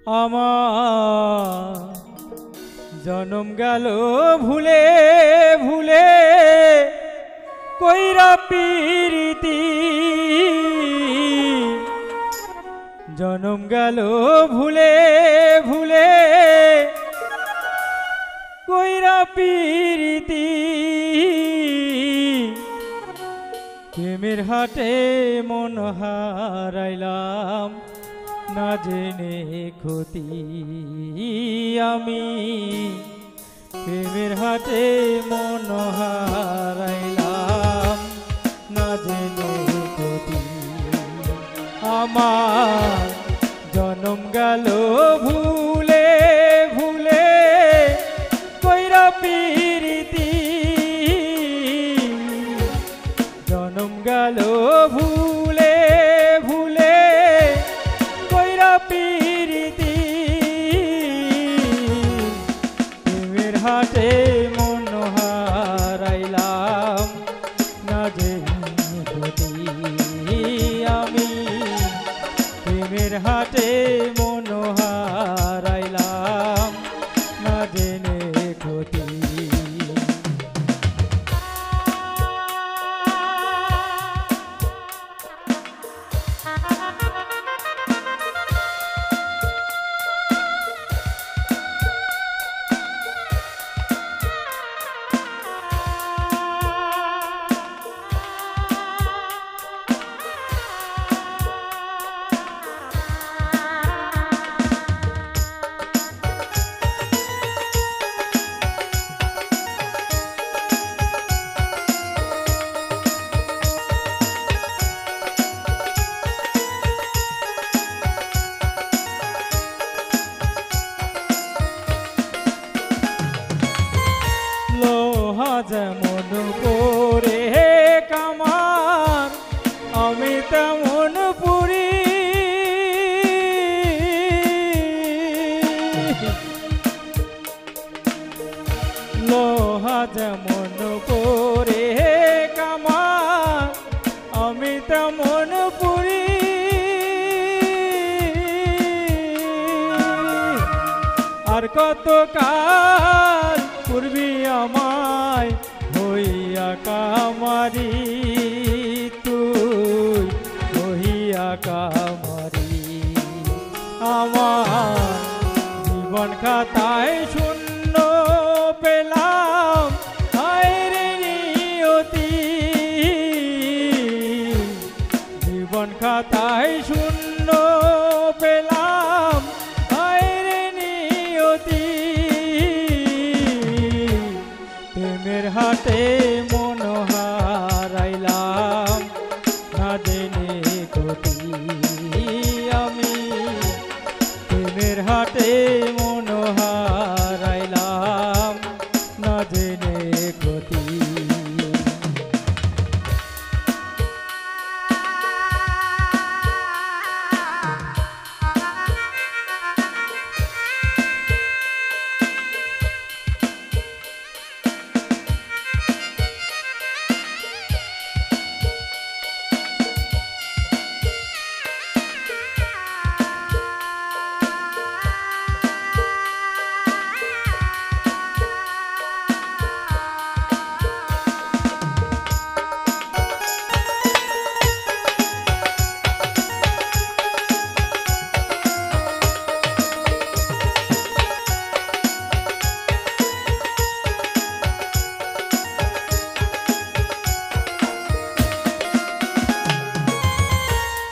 আমার জনম গেল ভুলে ভুলে কইরা পিরিতি জনম গেল ভুলে ভুলে কইরা পিরিতি প্রেমের হাটে মন হারাইলাম না জেনে ক্ষতি আমি প্রেমের হাটে মন হারাইলাম না জেনে ক্ষতি আমার জনম গেল ভুলে ভুলে কইরা পিরিতি জনম গেল ভুলে ভুলে কইরা পিরিতি প্রেমের হাটে মন হারাইলাম না জেনে ক্ষতি আমি প্রেমের হাটে মন হারাইলাম না জেনে ক্ষতি যেমন করে কামার আমি তেমন পুরি লোহা যেমন করে কামার আমি তেমন পুরি আর কত কাল পূর্বী আমায় হইয়া কামারি তুই হইয়া কামারি আমার জীবন খাতায় শূন্য পেলাম হায়রে নিয়তি জীবন খাতায় শূন্য পেলাম হায়রে নিয়তি প্রেমের হাটে মন হারাইলাম না জেনে ক্ষতি আমি প্রেমের হাটে মন হারাইলাম না জেনে ক্ষতি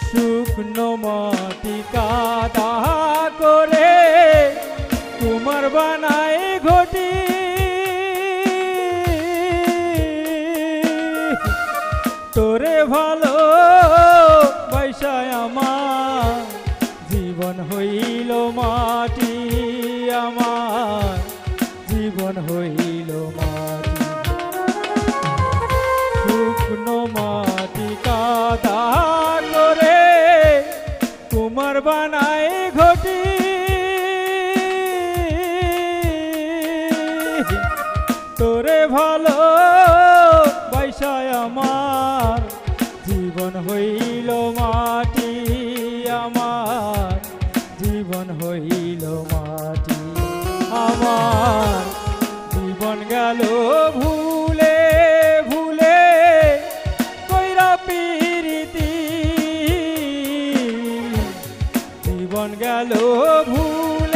শুকনো মাটি কাদা করে তোমার বানাই ঘটি তোরে ভালো পয়সায় আমার জীবন হইল মাটি আমার জীবন হইল মাটি শুকনো মাটি কাদা করে তোমার বানাই ঘটি তোরে ভালো পয়সায় আমার জীবন হইল মাটি আমার জীবন হইল মাটি। আমার জীবন গেল ভুলে ভুলে কইরা পিরিতি, জীবন গেল ভুলে